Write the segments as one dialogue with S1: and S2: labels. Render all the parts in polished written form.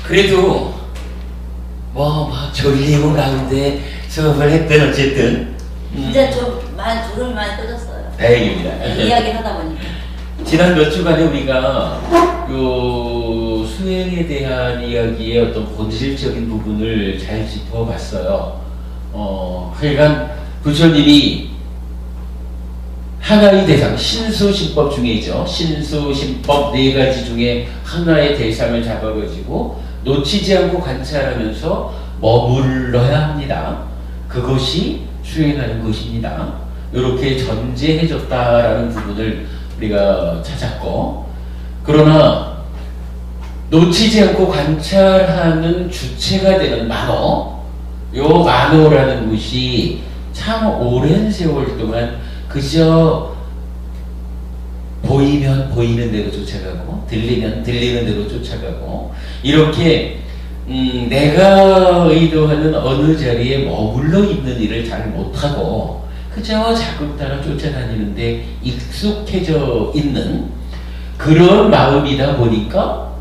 S1: 그래도 막 졸리고 가운데 수업을 했든 어쨌든
S2: 진짜 좀 졸음이 많이 꺼졌어요.
S1: 다행입니다.
S2: 네, 이야기를 하다 보니까.
S1: 지난 몇 주간에 우리가 요 수행에 대한 이야기의 어떤 본질적인 부분을 잘 짚어봤어요. 하여간 부처님이 하나의 대상, 신수신법 중에죠. 신수신법 4가지 중에 하나의 대상을 잡아가지고 놓치지 않고 관찰하면서 머물러야 합니다. 그것이 수행하는 것입니다. 이렇게 전제해줬다라는 부분을 우리가 찾았고, 그러나 놓치지 않고 관찰하는 주체가 되는 만호, 요 만호라는 것이 참 오랜 세월 동안 그저 보이면 보이는 대로 쫓아가고 들리면 들리는 대로 쫓아가고 이렇게 내가 의도하는 어느 자리에 머물러 있는 일을 잘 못하고 그저 자극 따라 쫓아다니는데 익숙해져 있는 그런 마음이다 보니까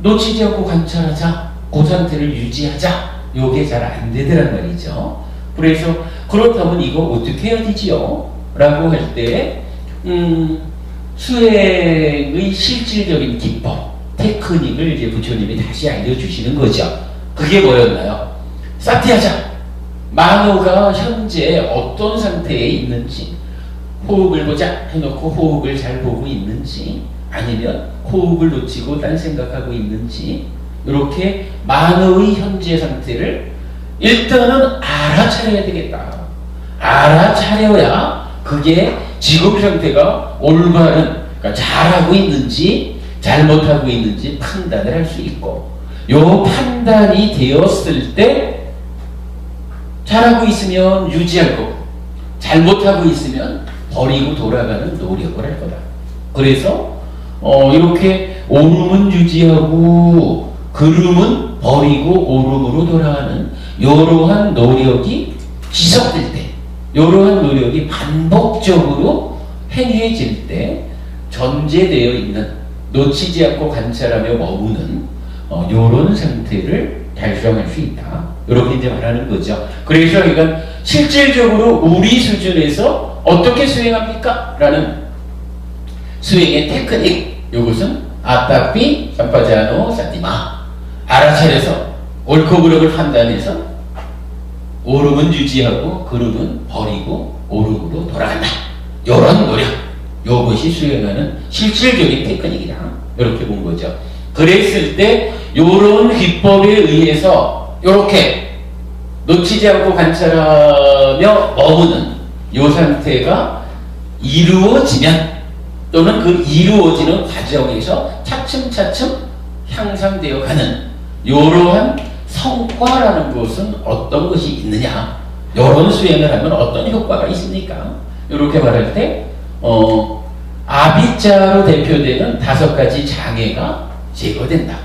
S1: 놓치지 않고 관찰하자, 그 상태를 유지하자, 요게 잘 안 되더란 말이죠. 그래서 그렇다면 이거 어떻게 해야 되지요? 라고 할 때 수행의 실질적인 기법, 테크닉을 이제 부처님이 다시 알려주시는 거죠. 그게 뭐였나요? 사티하자. 만호가 현재 어떤 상태에 있는지, 호흡을 보자 해놓고 호흡을 잘 보고 있는지, 아니면 호흡을 놓치고 딴 생각하고 있는지, 이렇게 만호의 현재 상태를 일단은 알아차려야 되겠다. 알아차려야 그게 지금 상태가 올바른, 그러니까 잘하고 있는지 잘못하고 있는지 판단을 할 수 있고, 요 판단이 되었을 때 잘하고 있으면 유지할 거고 잘못하고 있으면 버리고 돌아가는 노력을 할 거다. 그래서 이렇게 오름은 유지하고 그름은 버리고 오름으로 돌아가는 이러한 노력이 지속될 때, 이러한 노력이 반복적으로 행해질 때 전제되어 있는, 놓치지 않고 관찰하며 머무는 이런 상태를 달성할 수 있다. 이렇게 이제 말하는 거죠. 그래서 이건 실질적으로 우리 수준에서 어떻게 수행합니까? 라는 수행의 테크닉, 이것은 아따삐 삼파자노 사티마, 알아차려서 옳고 그름을 판단해서 오름은 유지하고 그름은 버리고 오름으로 돌아간다. 이런 노력, 이것이 수행하는 실질적인 테크닉이다. 이렇게 본 거죠. 그랬을 때 이런 기법에 의해서 이렇게 놓치지 않고 관찰하며 머무는 이 상태가 이루어지면, 또는 그 이루어지는 과정에서 차츰차츰 향상되어 가는 이러한 성과라는 것은 어떤 것이 있느냐, 이런 수행을 하면 어떤 효과가 있습니까? 이렇게 말할 때 아비자로 대표되는 5가지 장애가 제거된다.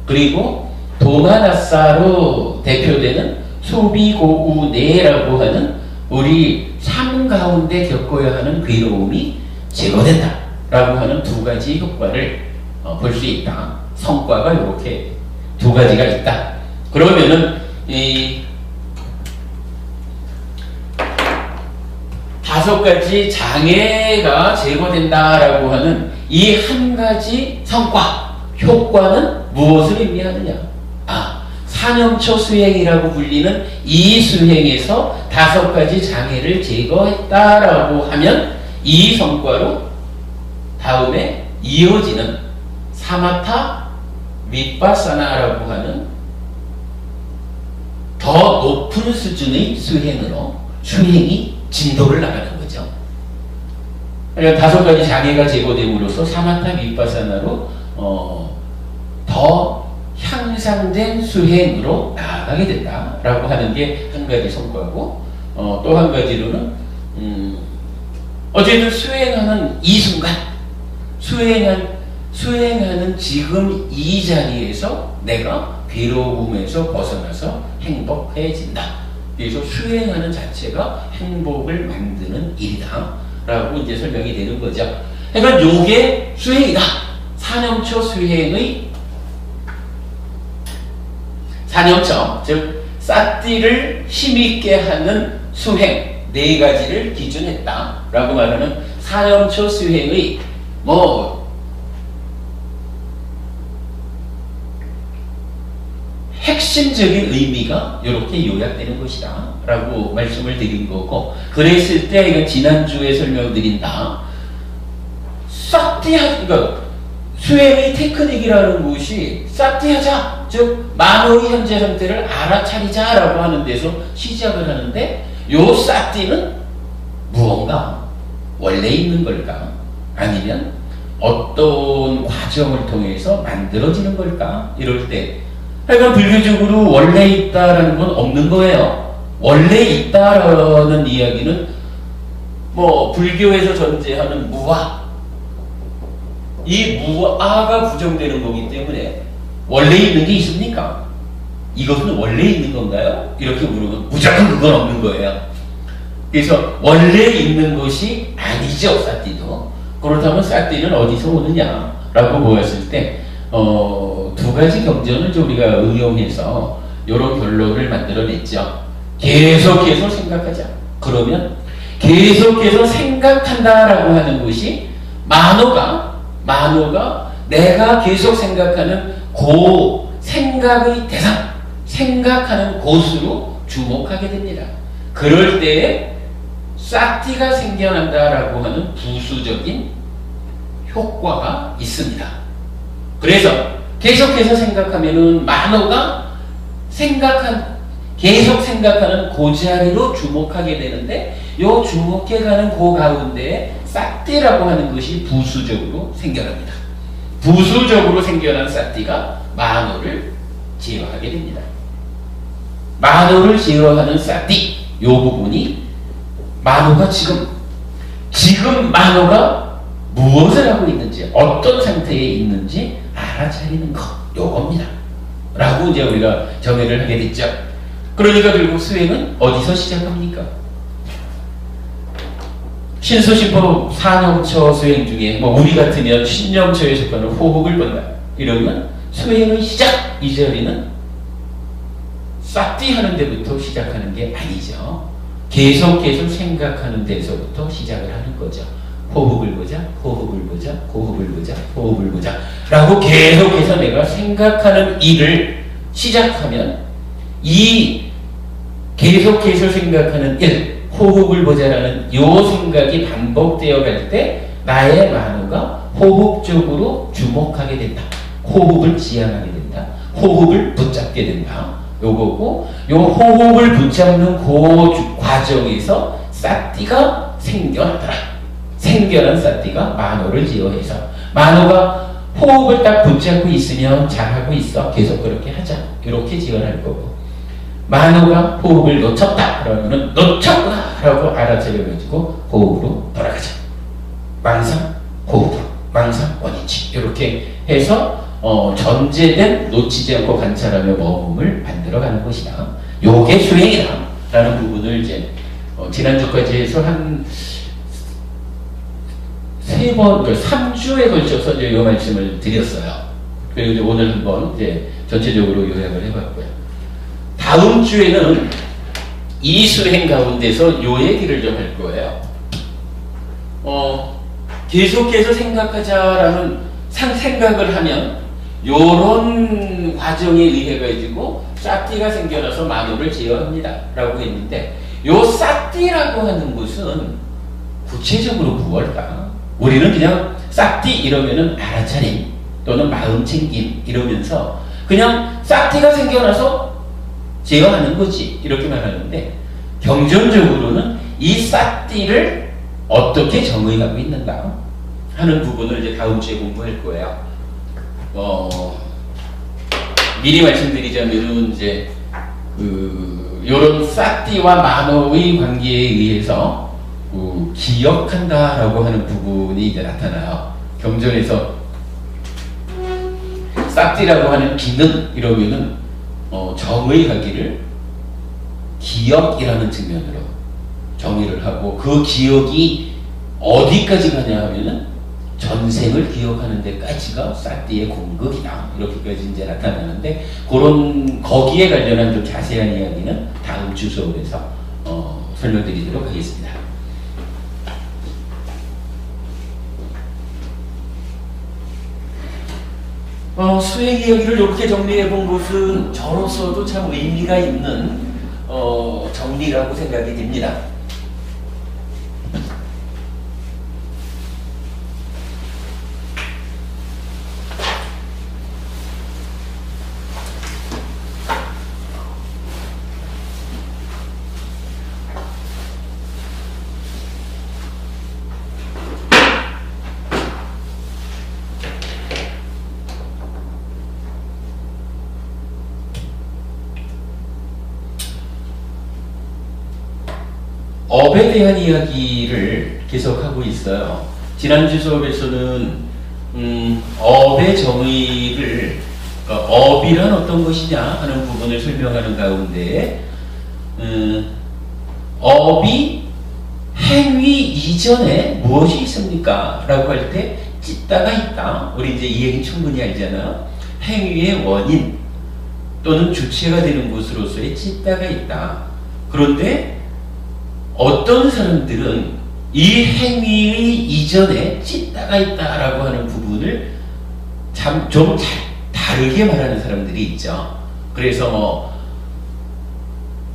S1: 그리고 도마나사로 대표되는 소비고우네라고 하는 우리 삶 가운데 겪어야 하는 괴로움이 제거된다 라고 하는 2가지 효과를 볼 수 있다. 성과가 이렇게 2가지가 있다. 그러면은 이 5가지 장애가 제거된다라고 하는 이 한 가지 성과, 효과는 무엇을 의미하느냐? 사념초 수행이라고 불리는 이 수행에서 5가지 장애를 제거했다라고 하면 이 성과로 다음에 이어지는 사마타 위파사나라고 하는 더 높은 수준의 수행으로 수행이 진도를 나가는 거죠. 그러니까 5가지 장애가 제거됨으로써 사마타 위파사나로 더 향상된 수행으로 나아가게 된다라고 하는 게 한 가지 성과고, 또 한 가지로는 어쨌든 수행하는 이 순간, 수행하는 지금 이 자리에서 내가 괴로움에서 벗어나서 행복해진다. 그래서 수행하는 자체가 행복을 만드는 일이다 라고 이제 설명이 되는 거죠. 그러니까 요게 수행이다. 사념처 수행의 사념처, 즉 싹띠를 힘있게 하는 수행 네 가지를 기준했다라고 말하는 사념처 수행의 핵심적인 의미가 이렇게 요약되는 것이다 라고 말씀을 드린 거고, 그랬을 때 이건 지난주에 설명드린다. 그러니까 수행의 테크닉이라는 것이 싹띠하자, 즉 만호의 현재 상태를 알아차리자 라고 하는 데서 시작을 하는데, 요 싹띠는 무언가 원래 있는 걸까? 아니면 어떤 과정을 통해서 만들어지는 걸까? 이럴 때 하여간 불교적으로 원래 있다라는 건 없는 거예요. 원래 있다라는 이야기는 불교에서 전제하는 무아, 이 무아가 부정되는 거기 때문에 원래 있는 게 있습니까? 이것은 원래 있는 건가요? 이렇게 물으면 무조건 그건 없는 거예요. 그래서 원래 있는 것이 아니죠, 싹띠도. 그렇다면 싹띠는 어디서 오느냐라고 보았을 때 두 가지 경전을 좀 우리가 응용해서 이런 결론을 만들어냈죠. 계속해서 생각하자. 그러면 계속해서 생각한다라고 하는 것이 만호가 내가 계속 생각하는 그 생각의 대상, 생각하는 곳으로 주목하게 됩니다. 그럴 때에 싹띠가 생겨난다라고 하는 부수적인 효과가 있습니다. 그래서 계속해서 생각하면은 만호가 계속 생각하는 그 자리로 주목하게 되는데, 요 주목해가는 그 가운데에 싹띠라고 하는 것이 부수적으로 생겨납니다. 부수적으로 생겨난 싹띠가 만호를 제어하게 됩니다. 만호를 제어하는 싹띠, 요 부분이 만호가 지금 만호가 무엇을 하고 있는지, 어떤 상태에 있는지 알아차리는 것, 요겁니다 라고 이제 우리가 정의를 하게 됐죠. 그러니까 결국 수행은 어디서 시작합니까? 신소심법 사념처 수행 중에 우리 같으면 신념처에 속하는 호흡을 본다 이러면 수행의 시작, 이 자리는 싹띠 하는 데부터 시작하는 게 아니죠. 계속 생각하는 데서부터 시작을 하는 거죠. 호흡을 보자, 호흡을 보자, 호흡을 보자, 호흡을 보자 라고 계속해서 내가 생각하는 일을 시작하면, 이 계속해서 생각하는 일, 호흡을 보자라는 요 생각이 반복되어 갈 때 나의 만호가 호흡 쪽으로 주목하게 된다. 호흡을 지향하게 된다. 호흡을 붙잡게 된다. 요거고, 요 호흡을 붙잡는 그 과정에서 싹띠가 생겨나더라. 생겨난 싹띠가 만호를 지어해서, 만호가 호흡을 딱 붙잡고 있으면 잘하고 있어, 계속 그렇게 하자, 이렇게 지어낼 거고, 만호가 호흡을 놓쳤다 그러면은 놓쳤구나 라고 알아차려가지고 호흡으로 돌아가자. 망상 호흡으로, 망상 원위치, 이렇게 해서 전제된 놓치지 않고 관찰하며 머금을 만들어가는 것이다. 요게 수행이다 라는 부분을 이제 지난주까지 해서 한 3주에 걸쳐서 이제 이 말씀을 드렸어요. 그리고 이제 오늘 한번 이제 전체적으로 요약을 해봤고요. 다음 주에는 이 수행 가운데서 요 얘기를 좀 할 거예요. 계속해서 생각하자라는 생각을 하면 요런 과정에 의해 가지고 싹띠가 생겨나서 만호를 제어합니다 라고 했는데, 요 싹띠라고 하는 것은 구체적으로 무엇일까? 우리는 그냥 싹띠 이러면은 알아차림 또는 마음챙김 이러면서 그냥 싹띠가 생겨나서 제어하는 거지 이렇게 말하는데, 경전적으로는 이 싹띠를 어떻게 정의하고 있는가 하는 부분을 이제 다음 주에 공부할 거예요. 미리 말씀드리자면은 이제 요런 싹띠와 만호의 관계에 의해서 기억한다라고 하는 부분이 이제 나타나요. 경전에서 싹띠라고 하는 기능 이러면은 정의하기를 기억이라는 측면으로 정의를 하고, 그 기억이 어디까지 가냐 하면은 전생을 기억하는 데까지가 사띠의 공극이다. 이렇게까지 이제 나타나는데, 거기에 관련한 좀 자세한 이야기는 다음 주 수업에서 설명드리도록 하겠습니다. 수행 이야기를 이렇게 정리해 본 것은 저로서도 참 의미가 있는 정리라고 생각이 됩니다. 업에 대한 이야기를 계속하고 있어요. 지난주 수업에서는 업의 정의를, 그러니까 업이란 어떤 것이냐 하는 부분을 설명하는 가운데 업이 행위 이전에 무엇이 있습니까? 라고 할 때 찢다가 있다. 우리 이제 이 얘기 충분히 알잖아요. 행위의 원인 또는 주체가 되는 곳으로서의 찢다가 있다. 그런데 어떤 사람들은 이 행위의 이전에 찢다가 있다라고 하는 부분을 좀 다르게 말하는 사람들이 있죠. 그래서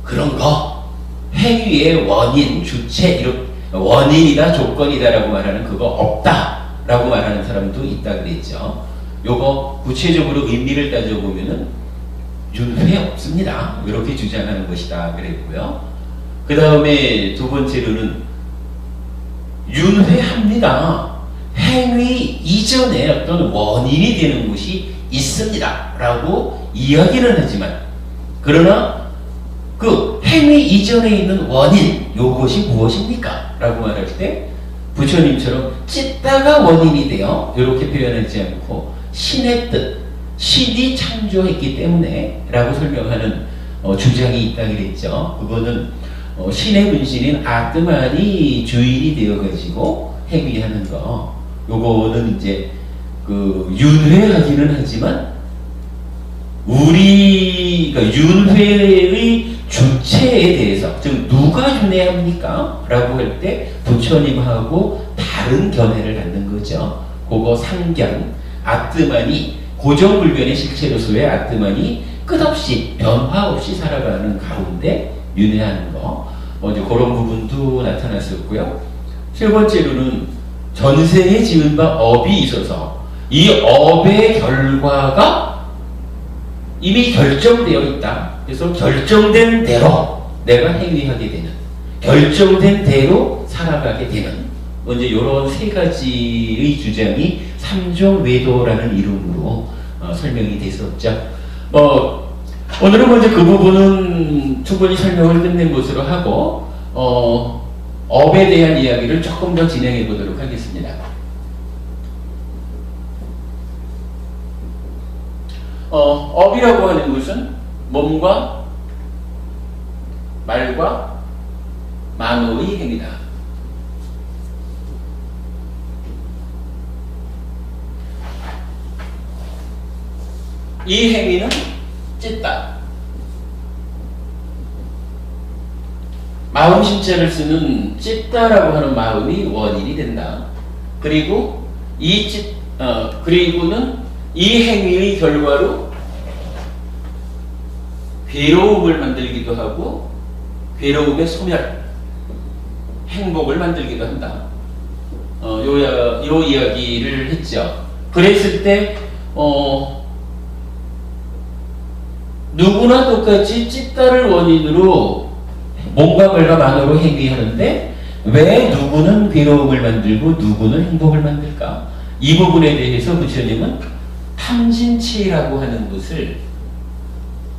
S1: 그런 거, 행위의 원인, 주체, 원인이다, 조건이다라고 말하는 그거 없다라고 말하는 사람도 있다 그랬죠. 요거 구체적으로 의미를 따져보면은 윤회 없습니다. 이렇게 주장하는 것이다 그랬고요. 그 다음에 두 번째로는 윤회합니다. 행위 이전에 어떤 원인이 되는 것이 있습니다. 라고 이야기는 하지만, 그러나 그 행위 이전에 있는 원인, 요것이 무엇입니까? 라고 말할 때 부처님처럼 찢다가 원인이 되어 이렇게 표현하지 않고 신의 뜻, 신이 창조했기 때문에 라고 설명하는 주장이 있다 그랬죠. 그거는 신의 분신인 아트만이 주인이 되어가지고 행위하는 거. 요거는 이제 윤회하기는 하지만 우리가 윤회의 주체에 대해서, 즉 누가 윤회합니까? 라고 할 때 부처님하고 다른 견해를 갖는 거죠. 그거 상견, 아트만이 고정불변의 실체로서의 아트만이 끝없이 변화 없이 살아가는 가운데 윤회하는 거, 이제 그런 부분도 나타났었고요. 세 번째로는 전생에 지은 바 업이 있어서 이 업의 결과가 이미 결정되어 있다. 그래서 결정된 대로 내가 행위하게 되는, 결정된 대로 살아가게 되는, 이제 이런 세 가지의 주장이 삼종외도라는 이름으로 설명이 됐었죠. 오늘은 먼저 그 부분은 충분히 설명을 끝낸 것으로 하고 업에 대한 이야기를 조금 더 진행해 보도록 하겠습니다. 업이라고 하는 것은 몸과 말과 만호의 행위다. 이 행위는 찢다. 마음 신체를 쓰는 찢다라고 하는 마음이 원인이 된다. 그리고 그리고는 이 행위의 결과로 괴로움을 만들기도 하고 괴로움의 소멸, 행복을 만들기도 한다. 요 이야기를 했죠. 그랬을 때 누구나 똑같이 찢다를 원인으로 몸과 말과 만으로 행위하는데 왜 누구는 괴로움을 만들고 누구는 행복을 만들까? 이 부분에 대해서 부처님은 탐진치라고 하는 것을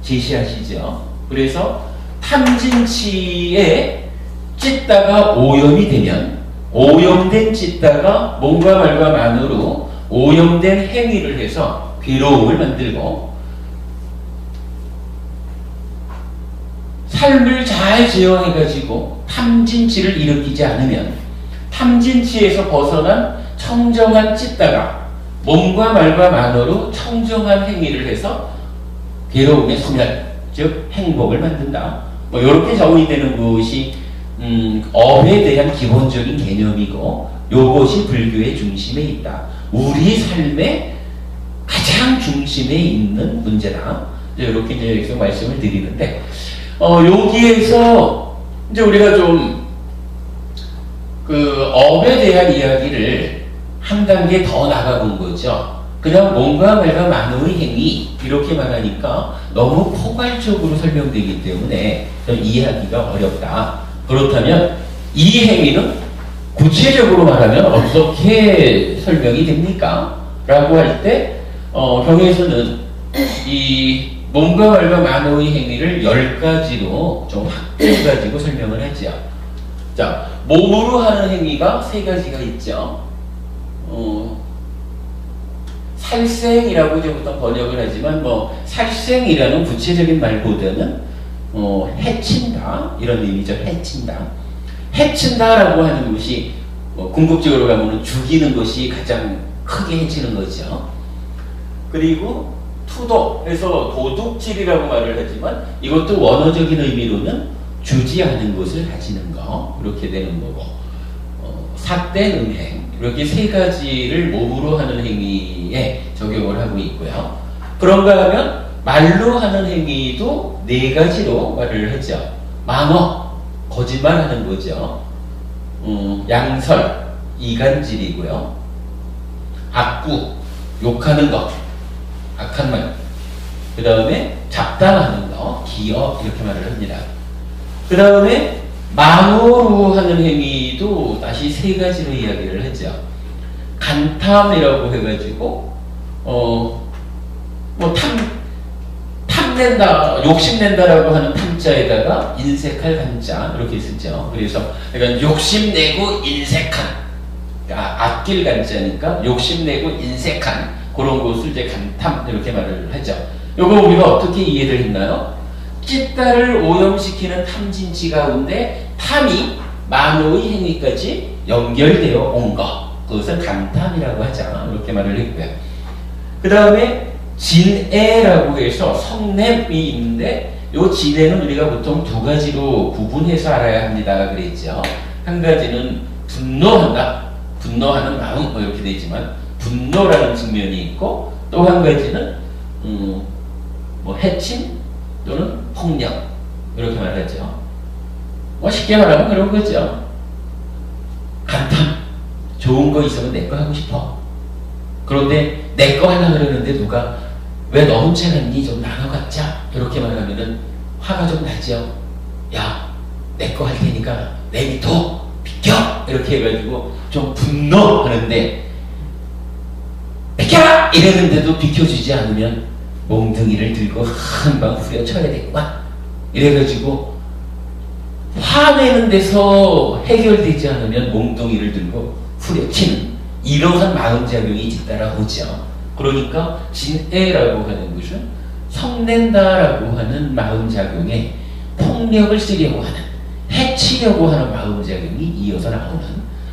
S1: 제시하시죠. 그래서 탐진치에 찢다가 오염이 되면, 오염된 찢다가 몸과 말과 만으로 오염된 행위를 해서 괴로움을 만들고, 삶을 잘 제어해가지고 탐진치를 일으키지 않으면 탐진치에서 벗어난 청정한 찢다가 몸과 말과 만어로 청정한 행위를 해서 괴로움의 소멸, 즉 행복을 만든다. 뭐 이렇게 정의되는 것이 업에 대한 기본적인 개념이고, 요것이 불교의 중심에 있다. 우리 삶의 가장 중심에 있는 문제다. 이렇게 이제 여기서 말씀을 드리는데, 여기에서 이제 우리가 좀 그 업에 대한 이야기를 한 단계 더 나가본 거죠. 그냥 몸과 말과 만어의 행위 이렇게 말하니까 너무 포괄적으로 설명되기 때문에 좀 이해하기가 어렵다. 그렇다면 이 행위는 구체적으로 말하면 어떻게 설명이 됩니까? 라고 할 때 경에서는 이 몸과 말과 만어의 행위를 10가지로 좀 확대해가지고 설명을 하죠. 자, 몸으로 하는 행위가 3가지가 있죠. 살생이라고 이제 보통 번역을 하지만, 살생이라는 구체적인 말보다는 해친다 이런 의미죠. 해친다라고 하는 것이 궁극적으로 가면은 죽이는 것이 가장 크게 해치는 거죠. 그리고 투도해서 도둑질이라고 말을 하지만, 이것도 원어적인 의미로는 주지 않은 것을 가지는 거, 이렇게 되는 거고, 삿된 음행, 이렇게 3가지를 몸으로 하는 행위에 적용을 하고 있고요. 그런가 하면 말로 하는 행위도 4가지로 말을 하죠. 만어, 거짓말하는 거죠. 양설, 이간질이고요. 악구, 욕하는 것, 악한 말. 그 다음에 잡담하는 거, 기어, 이렇게 말을 합니다. 그 다음에 만어로 하는 행위도 다시 3가지로 이야기를 하죠. 간탐이라고 해가지고 탐낸다, 욕심낸다라고 하는 탐자에다가 인색할 간자 이렇게 쓰죠. 그래서 그러니까 욕심내고 인색한, 아낄 간자니까 욕심내고 인색한 그런 것을 이제 간탐 이렇게 말을 하죠. 요거 우리가 어떻게 이해를 했나요? 찢다를 오염시키는 탐진치 가운데 탐이 만어의 행위까지 연결되어 온 것, 그것을 간탐이라고 하자, 이렇게 말을 했고요. 그 다음에 진애라고 해서 성냄이 있는데, 이 진애는 우리가 보통 2가지로 구분해서 알아야 합니다 그랬죠. 한 가지는 분노한다, 분노하는 마음, 이렇게 되지만 분노라는 측면이 있고, 또 한 가지는 해침 또는 폭력, 이렇게 말하죠. 쉽게 말하면 그런 거죠. 간탐, 좋은 거 있으면 내 거 하고 싶어. 그런데 내 거 하려고 그러는데 누가 왜 너 혼자 갔니? 좀 나눠 갖자. 이렇게 말하면은 화가 좀 나죠. 야, 내 거 할 테니까 내비둬, 비켜! 이렇게 해가지고 좀 분노하는데, 비켜라! 이랬는데도 비켜주지 않으면 몽둥이를 들고 한 방 후려쳐야 되구만. 이래가지고 화내는 데서 해결되지 않으면 몽둥이를 들고 후려치는 이러한 마음작용이 뒤따라 오죠. 그러니까 진애라고 하는 것은 성낸다라고 하는 마음작용에 폭력을 쓰려고 하는, 해치려고 하는 마음작용이 이어서 나오는,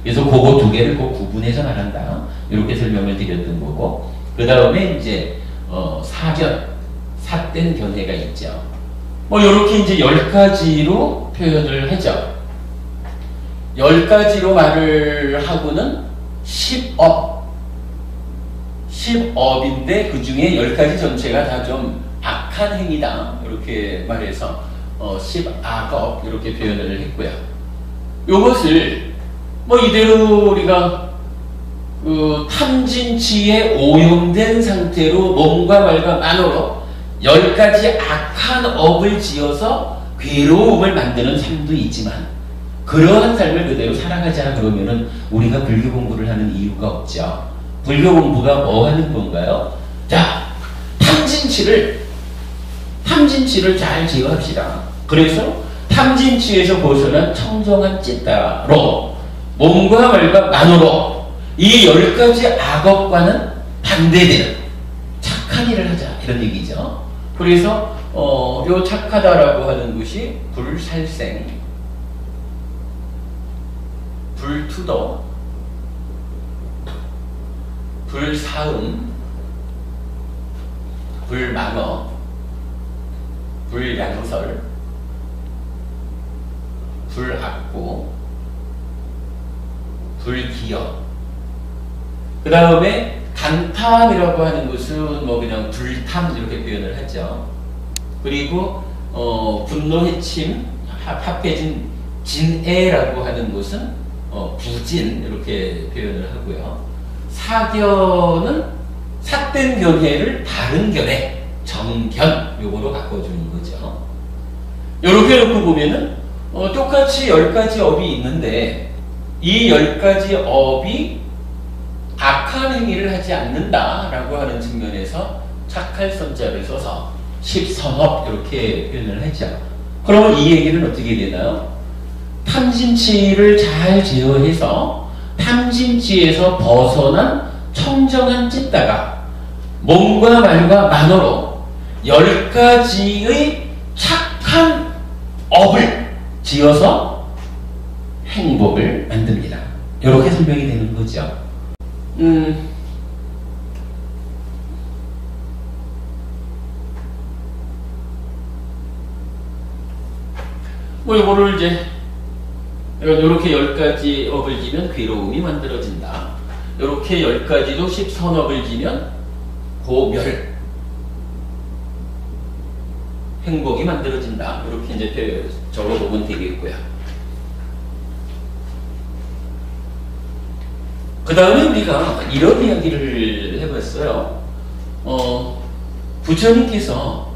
S1: 그래서 그거 2개를 꼭 구분해서 말한다, 이렇게 설명을 드렸던 거고, 그 다음에 이제 사견, 삿된 견해가 있죠. 이렇게 이제 10가지로 표현을 하죠. 10가지로 말을 하고는 10업인데 그 중에 10가지 전체가 다 좀 악한 행위다, 이렇게 말해서 10악업 이렇게 표현을 했고요. 요것을 이대로 우리가 탐진치에 오염된 상태로 몸과 말과 만어로 10가지 악한 업을 지어서 괴로움을 만드는 삶도 있지만, 그러한 삶을 그대로 살아가자 그러면은 우리가 불교 공부를 하는 이유가 없죠. 불교 공부가 뭐 하는 건가요? 자, 탐진치를 잘 제어합시다. 그래서 탐진치에서 벗어난 청정한 찢다로 몸과 말과 만어로 이 10가지 악업과는 반대되는 착한 일을 하자, 이런 얘기죠. 그래서 요 착하다라고 하는 것이 불살생, 불투도, 불사음, 불망어, 불양설, 불악고, 불기역. 그 다음에 간탐이라고 하는 것은 뭐 그냥 불탐 이렇게 표현을 하죠. 그리고 분노 해침, 합해진 진애라고 하는 것은 부진 이렇게 표현을 하고요. 사견은 삿된 견해를 다른 견해, 정견 요거로 바꿔주는 거죠. 이렇게 놓고 보면은 똑같이 10가지 업이 있는데 이 10가지 업이 악한 행위를 하지 않는다라고 하는 측면에서 착할 선자를 써서 십선업 이렇게 표현을 했죠. 그러면 이 얘기는 어떻게 되나요? 탐진치를 잘 제어해서 탐진치에서 벗어난 청정한 찢다가 몸과 말과 만어로 10가지의 착한 업을 지어서 행복을 만듭니다. 이렇게 설명이 되는 거죠. 뭐 이거를 이제 이렇게 10가지 업을 지면 괴로움이 만들어진다. 이렇게 10가지도 10선업을 지면 고멸, 행복이 만들어진다. 이렇게 이제 적어보면 되겠고요. 그 다음에 우리가 이런 이야기를 해봤어요. 부처님께서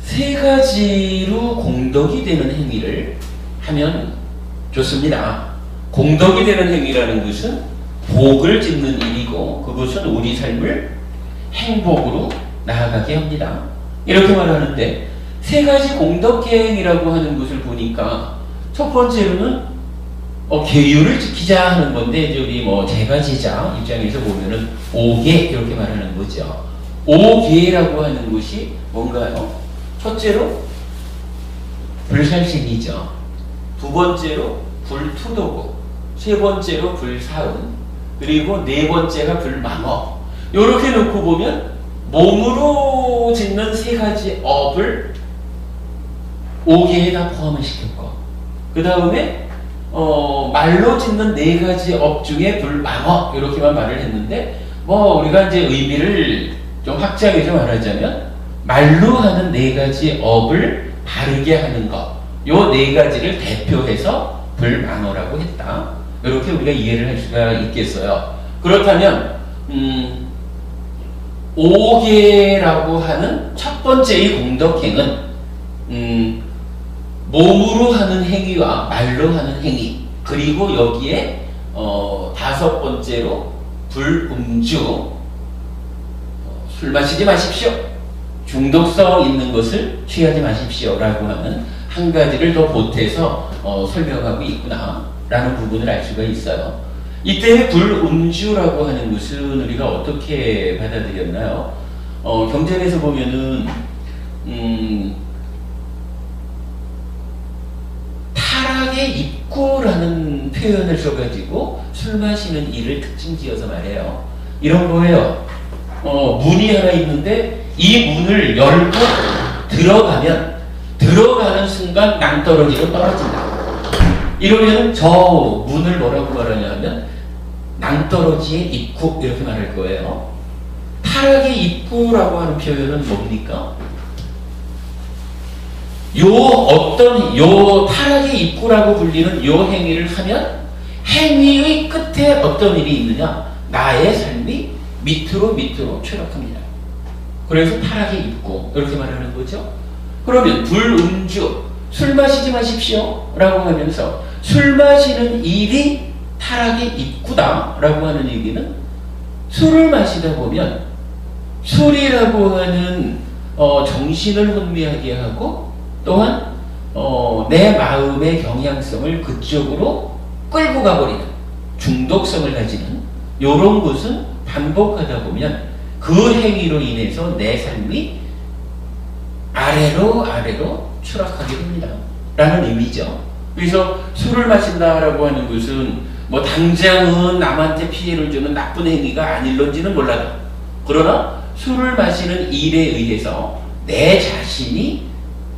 S1: 3가지로 공덕이 되는 행위를 하면 좋습니다. 공덕이 되는 행위라는 것은 복을 짓는 일이고 그것은 우리 삶을 행복으로 나아가게 합니다. 이렇게 말하는데 3가지 공덕행위라고 하는 것을 보니까 첫 번째로는 계율을 지키자 하는 건데 이제 우리 제가제자 입장에서 보면은 5계 이렇게 말하는 거죠. 5계라고 하는 것이 뭔가요? 첫째로 불살생이죠. 두 번째로 불투도고, 세 번째로 불사음, 그리고 네 번째가 불망어. 이렇게 놓고 보면 몸으로 짓는 3가지 업을 5계에다 포함을 시켰고, 그 다음에 말로 짓는 4가지 업 중에 불망어 이렇게만 말을 했는데 우리가 이제 의미를 좀 확장해서 말하자면 말로 하는 4가지 업을 바르게 하는 것, 요 4가지를 대표해서 불망어라고 했다. 이렇게 우리가 이해를 할 수가 있겠어요. 그렇다면 5계라고 하는 첫 번째의 공덕행은 몸으로 하는 행위와 말로 하는 행위, 그리고 여기에 5번째로 불음주, 술 마시지 마십시오, 중독성 있는 것을 취하지 마십시오 라고 하는 한 가지를 더 보태서 설명하고 있구나 라는 부분을 알 수가 있어요. 이때 불음주라고 하는 것은 우리가 어떻게 받아들였나요? 경전에서 보면은 타락의 입구라는 표현을 써가지고 술 마시는 일을 특징지어서 말해요. 이런 거예요. 문이 하나 있는데 이 문을 열고 들어가는 순간 낭떠러지로 떨어진다. 이러면 저 문을 뭐라고 말하냐 하면 낭떠러지의 입구 이렇게 말할 거예요. 타락의 입구라고 하는 표현은 뭡니까? 요 타락의 입구라고 불리는 요 행위를 하면 행위의 끝에 어떤 일이 있느냐? 나의 삶이 밑으로 추락합니다. 그래서 타락의 입구 이렇게 말하는 거죠. 그러면 불음주, 술 마시지 마십시오 라고 하면서 술 마시는 일이 타락의 입구다 라고 하는 얘기는 술을 마시다 보면 술이라고 하는 정신을 혼미하게 하고 또한 내 마음의 경향성을 그쪽으로 끌고 가버리는 중독성을 가지는 이런 것은 반복하다 보면 그 행위로 인해서 내 삶이 아래로 추락하게 됩니다 라는 의미죠. 그래서 술을 마신다라고 하는 것은 뭐 당장은 남한테 피해를 주는 나쁜 행위가 아닐런지는 몰라도, 그러나 술을 마시는 일에 의해서 내 자신이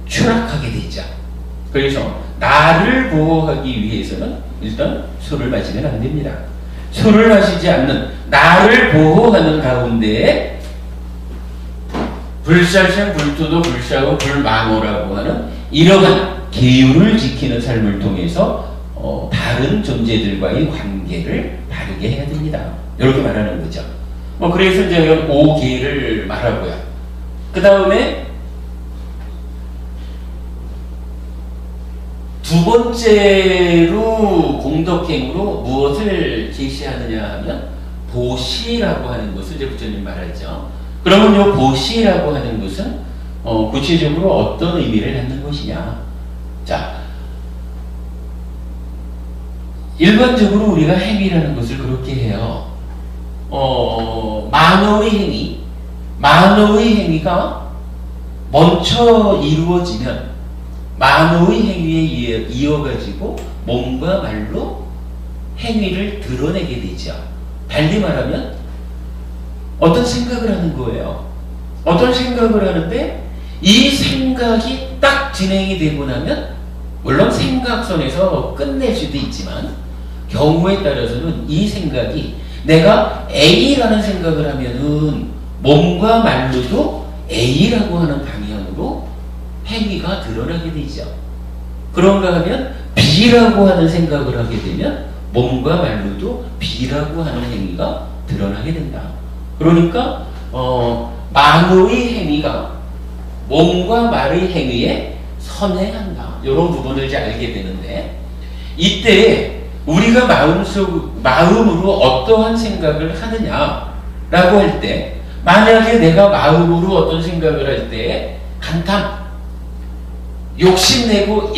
S1: 추락하게 되죠. 그래서 나를 보호하기 위해서는 일단 술을 마시면 안 됩니다. 술을 마시지 않는 나를 보호하는 가운데 불살생 불투도 불사고 불망호라고 하는 이러한 계율을 지키는 삶을 통해서 다른 존재들과의 관계를 바르게 해야 됩니다. 이렇게 말하는 거죠. 그래서 이제 5계를 말하고요. 그 다음에 두 번째로 공덕행으로 무엇을 제시하느냐 하면 보시라고 하는 것을 이제 부처님 말하죠. 그러면 이 보시라고 하는 것은 구체적으로 어떤 의미를 갖는 것이냐. 자, 일반적으로 우리가 행위라는 것을 그렇게 해요. 만호의 행위가 먼저 이루어지면 만호의 행위에 이어가지고 몸과 말로 행위를 드러내게 되죠. 달리 말하면 어떤 생각을 하는 거예요. 어떤 생각을 하는데 이 생각이 딱 진행이 되고 나면 물론 생각선에서 끝낼 수도 있지만 경우에 따라서는 이 생각이 내가 A라는 생각을 하면은 몸과 말로도 A라고 하는 방향으로 행위가 드러나게 되죠. 그런가 하면 B라고 하는 생각을 하게 되면 몸과 말로도 B라고 하는 행위가 드러나게 된다. 그러니까 만호의 행위가 몸과 말의 행위에 선행한다. 이런 부분을 이제 알게 되는데, 이때 우리가 마음으로 어떠한 생각을 하느냐라고 할 때, 만약에 내가 마음으로 어떤 생각을 할 때 간탐, 욕심내고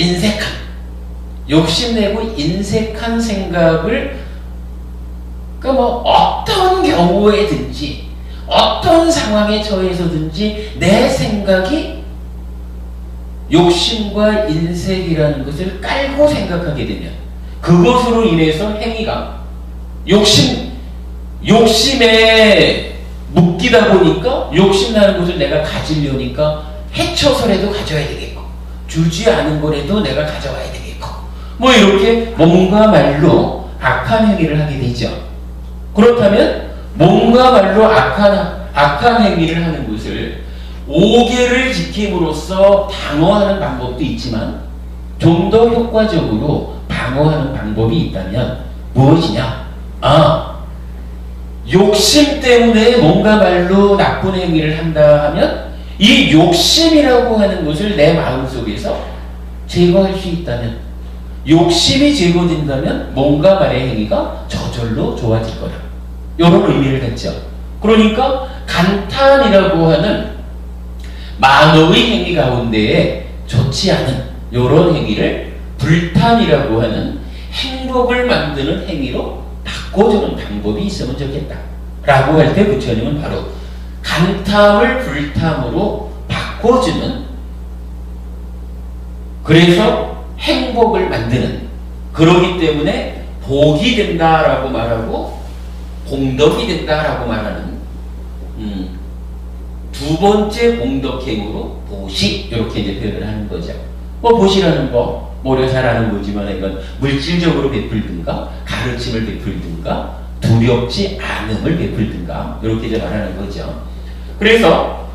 S1: 인색한 생각을, 그러니까 어떤 경우에든지 어떤 상황에 처해서든지 내 생각이 욕심과 인색이라는 것을 깔고 생각하게 되면 그것으로 인해서 행위가 욕심에 묶이다 보니까 욕심나는 것을 내가 가지려니까 해쳐서라도 가져야 되겠고 주지 않은 거라도 내가 가져와야 되겠고 이렇게 몸과 말로 악한 행위를 하게 되죠. 그렇다면 몸과 말로 악한 행위를 하는 것을 5계를 지킴으로써 방어하는 방법도 있지만 좀 더 효과적으로 방어하는 방법이 있다면 무엇이냐? 욕심 때문에 몸과 말로 나쁜 행위를 한다 하면 이 욕심이라고 하는 것을 내 마음속에서 제거할 수 있다면, 욕심이 제거된다면 몸과 말의 행위가 저절로 좋아질 거다. 이런 의미를 갖죠. 그러니까 간탄이라고 하는 만호의 행위 가운데에 좋지 않은 이런 행위를 불탄이라고 하는 행복을 만드는 행위로 바꿔주는 방법이 있으면 좋겠다 라고 할 때 부처님은 바로 간탐을 불탐으로 바꿔주는, 그래서 행복을 만드는, 그러기 때문에 복이 된다라고 말하고 공덕이 된다라고 말하는 두 번째 공덕행으로 보시, 이렇게 이제 표현을 하는 거죠. 보시라는 거 우리가 잘 아는 거지만 이건 물질적으로 베풀든가 가르침을 베풀든가 두렵지 않음을 베풀든가 이렇게 이제 말하는 거죠. 그래서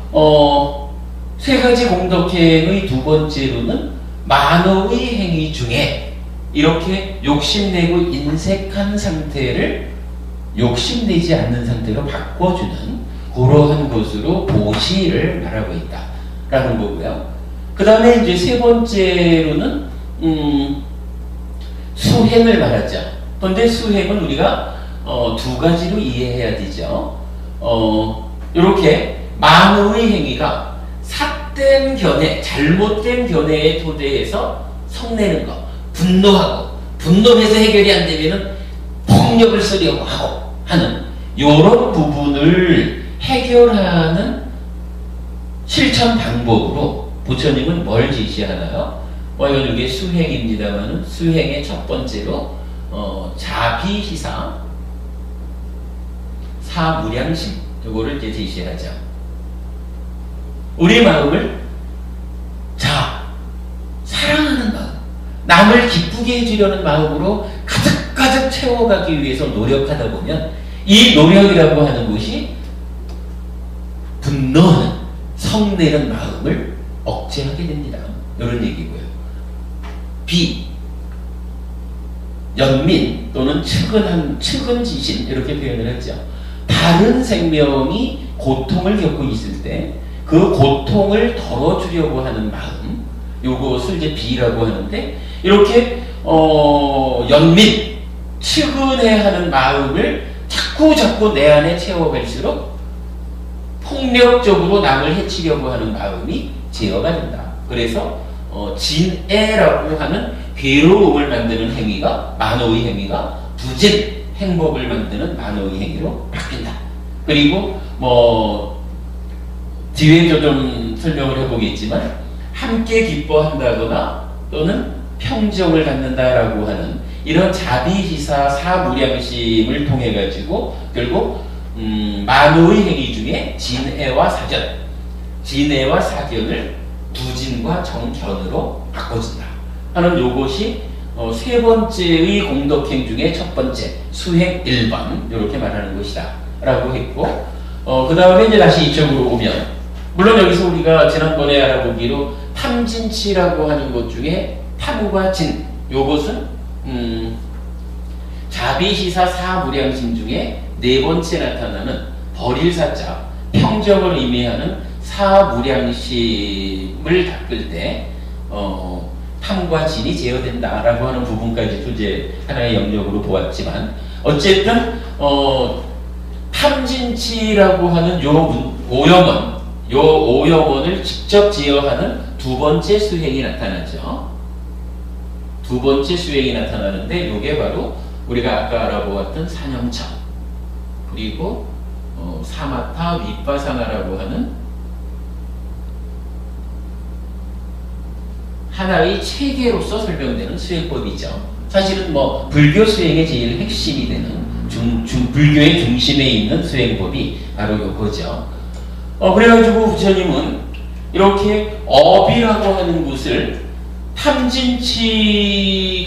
S1: 세 가지 공덕행의 두 번째로는 만호의 행위 중에 이렇게 욕심내고 인색한 상태를 욕심내지 않는 상태로 바꿔주는 그러한 것으로 보시를 말하고 있다라는 거고요. 그 다음에 이제 세 번째로는 수행을 말하죠. 그런데 수행은 우리가 두 가지로 이해해야 되죠. 이렇게 만호의 행위가 삿된 견해, 잘못된 견해에 토대해서 성내는 것, 분노해서 해결이 안 되면은 폭력을 쓰려고 하고 하는 이런 부분을 해결하는 실천 방법으로 부처님은 뭘 제시하나요? 이건 이게 수행입니다만은 수행의 첫 번째로 자비희사 사무량심 요거를 이제 제시하죠. 우리 마음을 사랑하는 마음, 남을 기쁘게 해주려는 마음으로 가득가득 채워가기 위해서 노력하다 보면 이 노력이라고 하는 것이 분노하는 성내는 마음을 억제하게 됩니다. 이런 얘기고요. 연민 또는 측은지심 이렇게 표현을 했죠. 다른 생명이 고통을 겪고 있을 때 그 고통을 덜어주려고 하는 마음, 요것을 이제 비라고 하는데, 이렇게 연민, 측은해하는 마음을 자꾸 내 안에 채워갈수록 폭력적으로 남을 해치려고 하는 마음이 제어가 된다. 그래서 진애라고 하는 괴로움을 만드는 행위가, 만호의 행위가 부진, 행복을 만드는 만호의 행위로 바뀐다. 그리고 뒤에 좀 설명을 해보겠지만, 함께 기뻐한다거나 또는 평정을 갖는다라고 하는 이런 자비희사 사무량심을 통해 가지고 결국 만호의 행위 중에 진애와 사견을 부진과 정견으로 바꿔준다 하는 요것이 세 번째의 공덕행 중에 첫 번째 수행 1번 이렇게 말하는 것이다 라고 했고, 그 다음에 이제 다시 이쪽으로 오면, 물론 여기서 우리가 지난번에 알아보기로 탐진치라고 하는 것 중에 탐과 진, 요것은 자비희사 사무량심 중에 네 번째 나타나는 버릴사자, 평정을 의미하는 사무량심을 닦을 때 탐과 진이 제어된다라고 하는 부분까지도 이제 하나의 영역으로 보았지만, 어쨌든 탐진치라고 하는 요 오영원을 직접 제어하는 두 번째 수행이 나타나죠. 두 번째 수행이 나타나는데, 요게 바로 우리가 아까 알아보았던 산영청, 그리고 사마타 윗바사나라고 하는 하나의 체계로서 설명되는 수행법이죠. 사실은 불교 수행의 제일 핵심이 되는 불교의 중심에 있는 수행법이 바로 요거죠. 그래가지고 부처님은 이렇게 업이라고 하는 것을 탐진치가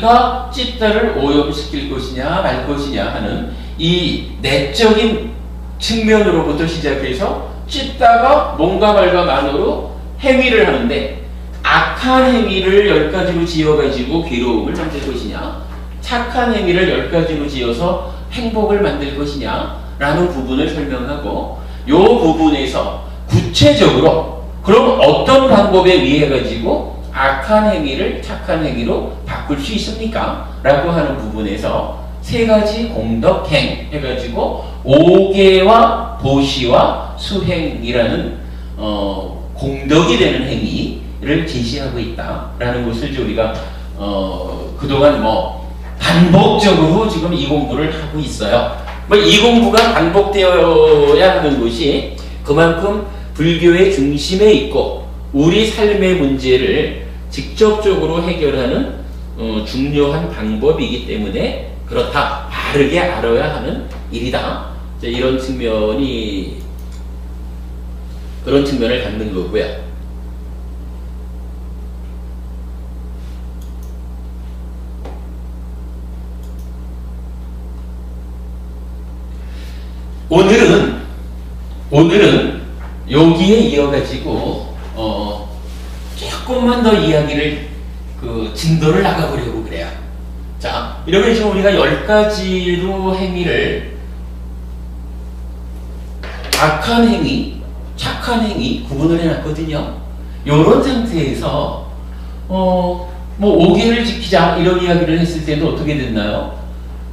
S1: 찢다를 오염시킬 것이냐 말 것이냐 하는 이 내적인 측면으로부터 시작해서 찢다가 뭔가 말과 만으로 행위를 하는데, 악한 행위를 10가지로 지어가지고 괴로움을 만들 것이냐, 착한 행위를 10가지로 지어서 행복을 만들 것이냐 라는 부분을 설명하고, 요 부분에서 구체적으로 그럼 어떤 방법에 의해 가지고 악한 행위를 착한 행위로 바꿀 수 있습니까? 라고 하는 부분에서 세 가지 공덕행 해가지고 5개와 보시와 수행이라는 공덕이 되는 행위를 제시하고 있다라는 것을 우리가 그동안 반복적으로 지금 이 공부를 하고 있어요. 이 공부가 반복되어야 하는 것이 그만큼 불교의 중심에 있고 우리 삶의 문제를 직접적으로 해결하는 중요한 방법이기 때문에 그렇다, 바르게 알아야 하는 일이다, 그런 측면을 갖는 거고요. 오늘은 여기에 이어가지고 조금만 더 이야기를 진도를 나가보려고 그래요. 자, 이렇게 지금 우리가 10가지로 행위를 악한 행위, 착한 행위 구분을 해놨거든요. 이런 상태에서 5개를 지키자 이런 이야기를 했을 때도 어떻게 됐나요?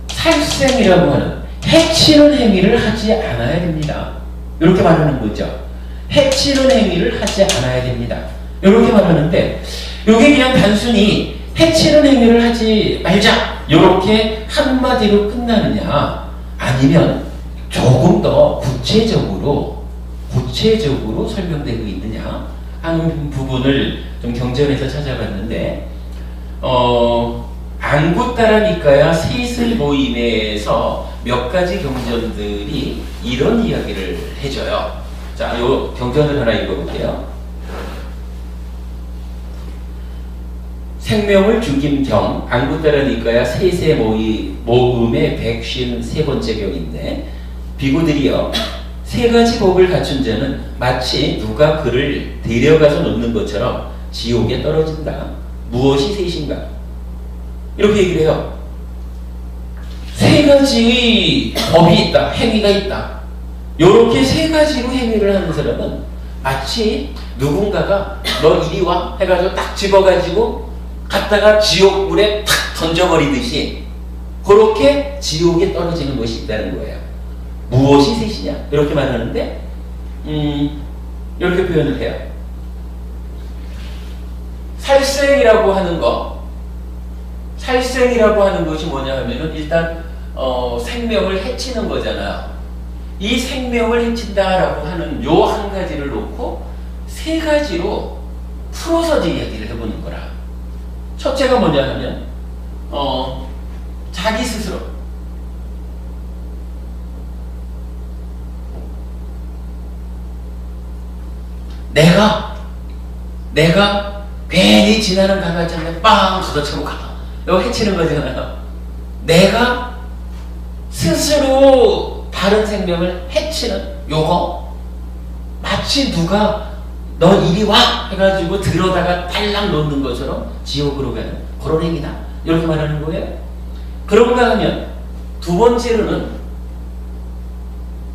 S1: 살생이라고 하는 해치는 행위를 하지 않아야 됩니다. 이렇게 말하는 거죠. 해치는 행위를 하지 않아야 됩니다. 이렇게 말하는데, 이게 그냥 단순히 해치는 행위를 하지 말자 이렇게 한마디로 끝나느냐, 아니면 조금 더 구체적으로 설명되고 있느냐 하는 부분을 좀 경전에서 찾아봤는데, 안구 따라니까야 셋의 모임에서 몇 가지 경전들이 이런 이야기를 해줘요. 자, 요 경전을 하나 읽어볼게요. 생명을 죽임 경, 안구 따라니까야 셋의 모음의 153번째 경인데, 비구들이여, 세 가지 복을 갖춘 자는 마치 누가 그를 데려가서 놓는 것처럼 지옥에 떨어진다. 무엇이 셋인가? 이렇게 얘기를 해요. 세 가지의 법이 있다. 행위가 있다. 이렇게 세 가지로 행위를 하는 사람은 마치 누군가가 너 이리 와 해가지고 딱 집어가지고 갖다가 지옥물에 탁 던져버리듯이 그렇게 지옥에 떨어지는 것이 있다는 거예요. 무엇이 셋이냐? 이렇게 말하는데 이렇게 표현을 해요. 살생이라고 하는 것이 뭐냐 하면은 일단 생명을 해치는 거잖아요. 이 생명을 해친다라고 하는 요 한 가지를 놓고 세 가지로 풀어서 이야기를 해보는 거라. 첫째가 뭐냐 하면 자기 스스로 내가 괜히 지나는 강아지한테 빵 걷어차고 가. 이거 해치는 거잖아요. 내가 스스로 다른 생명을 해치는 요거 마치 누가 너 이리 와 해가지고 들어다가 딸랑 놓는 것처럼 지옥으로 가는 그런 행위다. 이렇게 말하는 거예요. 그런가 하면 두 번째로는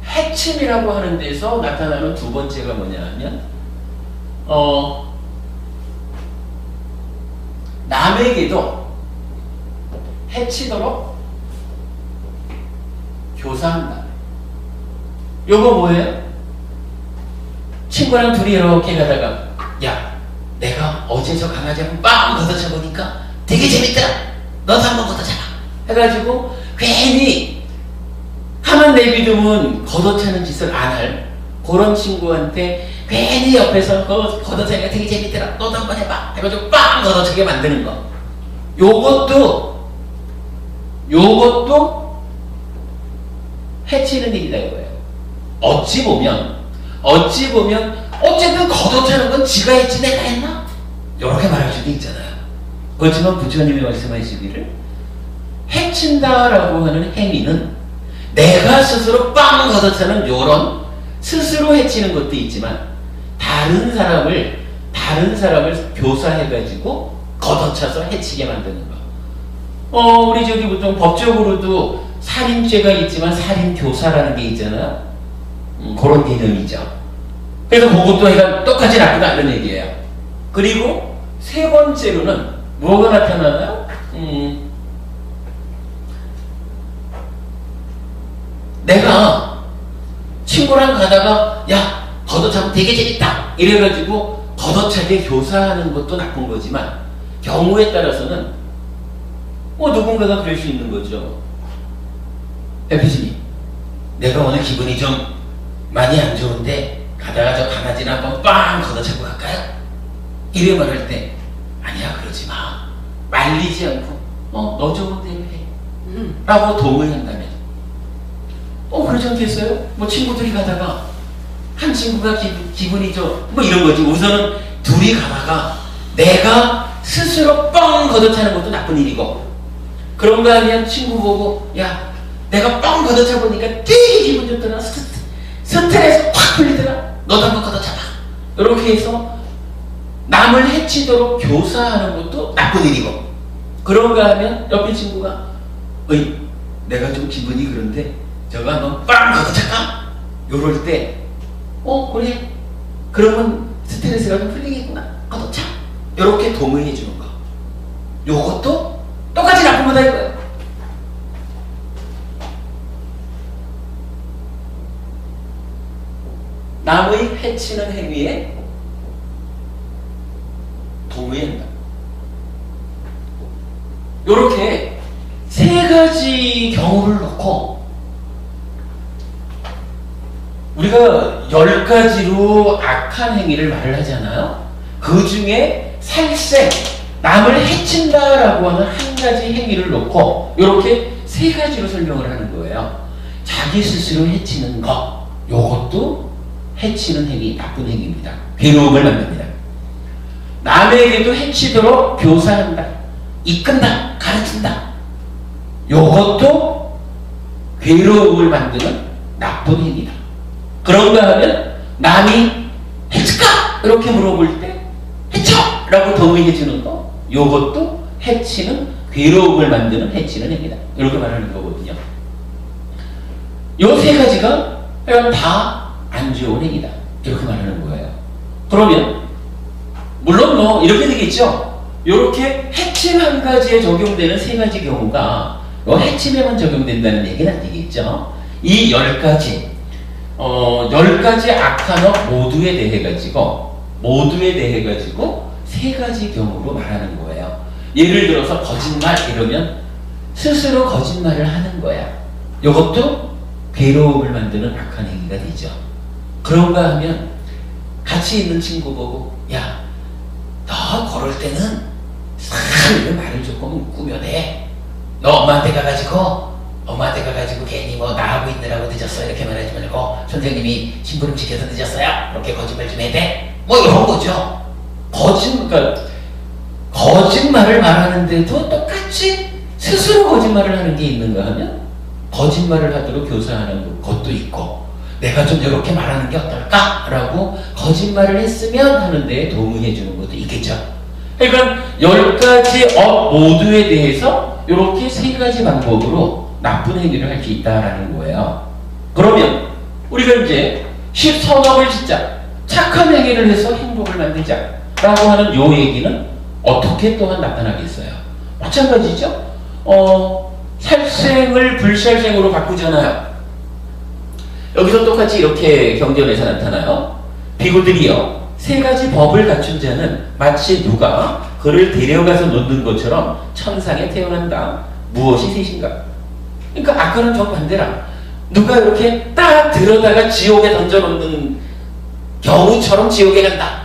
S1: 해침이라고 하는 데서 나타나는 두 번째가 뭐냐 하면 남에게도 해치도록 교사한다. 요거 뭐예요? 친구랑 둘이 이렇게 가다가 야, 내가 어제 저 강아지 한번 빵 걷어차보니까 되게 재밌더라. 너도 한번 걷어차봐. 해가지고 괜히 가만 내비두면 걷어차는 짓을 안 할 그런 친구한테 괜히 옆에서 걷어차기가 되게 재밌더라. 너도 한번 해봐. 해가지고 빵 걷어차게 만드는 거. 요것도 해치는 일이다 이거예요. 어찌 보면 어쨌든 걷어차는 건 지가 했지 내가 했나? 이렇게 말할 수도 있잖아요. 그렇지만 부처님이 말씀하시기를 해친다라고 하는 행위는 내가 스스로 빵 걷어차는 요런 스스로 해치는 것도 있지만 다른 사람을 교사해가지고 걷어차서 해치게 만드는 거. 우리 저기 보통 법적으로도 살인죄가 있지만 살인교사라는 게 있잖아요. 그런 개념이죠. 그래서 그것도 약간 똑같이 나쁘다 이런 얘기예요. 그리고 세 번째로는 뭐가 나타나나요? 내가 친구랑 가다가 야 걷어차면 되게 재밌다 이래가지고 걷어차게 교사하는 것도 나쁜 거지만 경우에 따라서는 누군가가 그럴 수 있는 거죠. 에피지님, 내가 오늘 기분이 좀 많이 안 좋은데 가다가 저 강아지를 한번 빵 걷어차고 갈까요? 이래 말할 때 아니야 그러지 마. 말리지 않고 너 좋은 대로 해 라고 동의한다면 그러지 않겠어요? 뭐 친구들이 가다가 한 친구가 기분이 좀 이런 거지. 우선은 둘이 가다가 내가 스스로 뻥 걷어차는 것도 나쁜 일이고 그런가 하면 친구 보고 야 내가 뻥 걷어차 보니까 되게 기분 좋더라. 스트레스 확 풀리더라. 너도 한번 걷어차봐. 이렇게 해서 남을 해치도록 교사하는 것도 나쁜 일이고 그런가 하면 옆에 친구가 어이 내가 좀 기분이 그런데 저거 한번 빵 걷어차까? 요럴 때 그래 그러면 스트레스가 좀 풀리겠구나. 걷어차. 요렇게 동의해 주는 거. 요것도 똑같이 나쁜 거다 이거예요. 남의 해치는 행위에 동의한다. 요렇게 세 가지 경우를 놓고 우리가 10가지로 악한 행위를 말을 하잖아요. 그 중에 살생, 남을 해친다라고 하는 한 가지 행위를 놓고 이렇게 세 가지로 설명을 하는 거예요. 자기 스스로 해치는 것, 요것도 해치는 행위, 나쁜 행위입니다. 괴로움을 만듭니다. 남에게도 해치도록 교사한다, 이끈다, 가르친다. 요것도 괴로움을 만드는 나쁜 행위다. 그런가 하면 남이 해칠까? 이렇게 물어볼 때 해쳐! 라고 동의해 주는 거, 요것도 해치는, 괴로움을 만드는 해치는 행위다. 이렇게 말하는 거거든요. 요 세 가지가 다 안 좋은 행위다. 이렇게 말하는 거예요. 그러면 물론 뭐 이렇게 되겠죠. 이렇게 해침 한 가지에 적용되는 세 가지 경우가 해침에만 적용된다는 얘기는 아니겠죠. 이 10가지 10가지 악한 업 모두에 대해 가지고 세 가지 경우로 말하는 거예요. 예를 들어서 거짓말 이러면 스스로 거짓말을 하는 거야. 이것도 괴로움을 만드는 악한 행위가 되죠. 그런가 하면 같이 있는 친구 보고, 야, 너 걸을 때는 싹 말을 조금 꾸며내. 너 엄마한테 가가지고 괜히 뭐 나하고 있느라고 늦었어 이렇게 말하지 말고, 선생님이 심부름 시켜서 늦었어요 이렇게 거짓말 좀 해야 돼. 뭐 이런 거죠. 거짓말을 말하는데도 똑같이 스스로 거짓말을 하는 게 있는가 하면 거짓말을 하도록 교사하는 것도 있고, 내가 좀 이렇게 말하는 게 어떨까? 라고 거짓말을 했으면 하는 데에 동의해 주는 것도 있겠죠. 그러니까 10가지 업 모두에 대해서 이렇게 세 가지 방법으로 나쁜 행위를 할 수 있다라는 거예요. 그러면 우리가 이제 10선업을 짓자, 착한 행위를 해서 행복을 만들자 라고 하는 요 얘기는 어떻게 또한 나타나겠어요? 마찬가지죠. 살생을 불살생으로 바꾸잖아요. 여기서 똑같이 이렇게 경전에서 나타나요. 비구들이여, 세 가지 법을 갖춘 자는 마치 누가 그를 데려가서 놓는 것처럼 천상에 태어난다. 무엇이 셋인가? 그러니까 아까는 정반대라. 누가 이렇게 딱 들어다가 지옥에 던져놓는 경우처럼 지옥에 간다.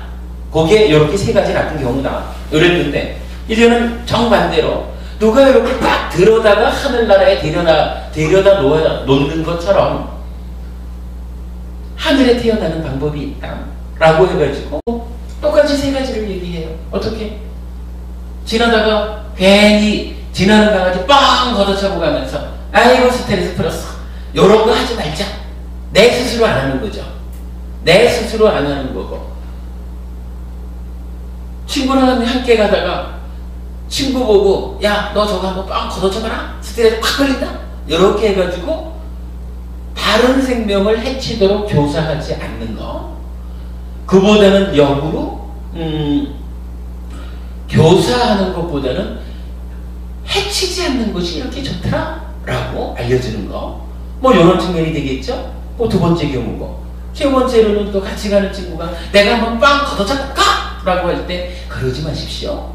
S1: 거기에 이렇게 세 가지 나쁜 경우다. 이랬는데 이제는 정반대로 누가 이렇게 딱 들어다가 하늘나라에 데려다 놓는 것처럼 하늘에 태어나는 방법이 있다 라고 해가지고 똑같이 세 가지를 얘기해요. 어떻게? 지나다가 괜히 지나는 강아지 빵 걷어차고 가면서 아이고 스트레스 풀었어, 요런 거 하지 말자. 내 스스로 안 하는 거죠. 내 스스로 안 하는 거고, 친구랑 함께 가다가 친구 보고 야, 너 저거 한번 빵 걷어쳐봐라, 스트레스 확 걸린다, 이렇게 해가지고 다른 생명을 해치도록 교사하지 않는 거, 그보다는 역으로 교사하는 것보다는 해치지 않는 것이 이렇게 좋더라 라고 알려주는 거, 뭐 이런 측면이 되겠죠. 뭐 두 번째 경우고, 세 번째로는 또 같이 가는 친구가 내가 한번 빵 걷어차볼까? 라고 할 때 그러지 마십시오.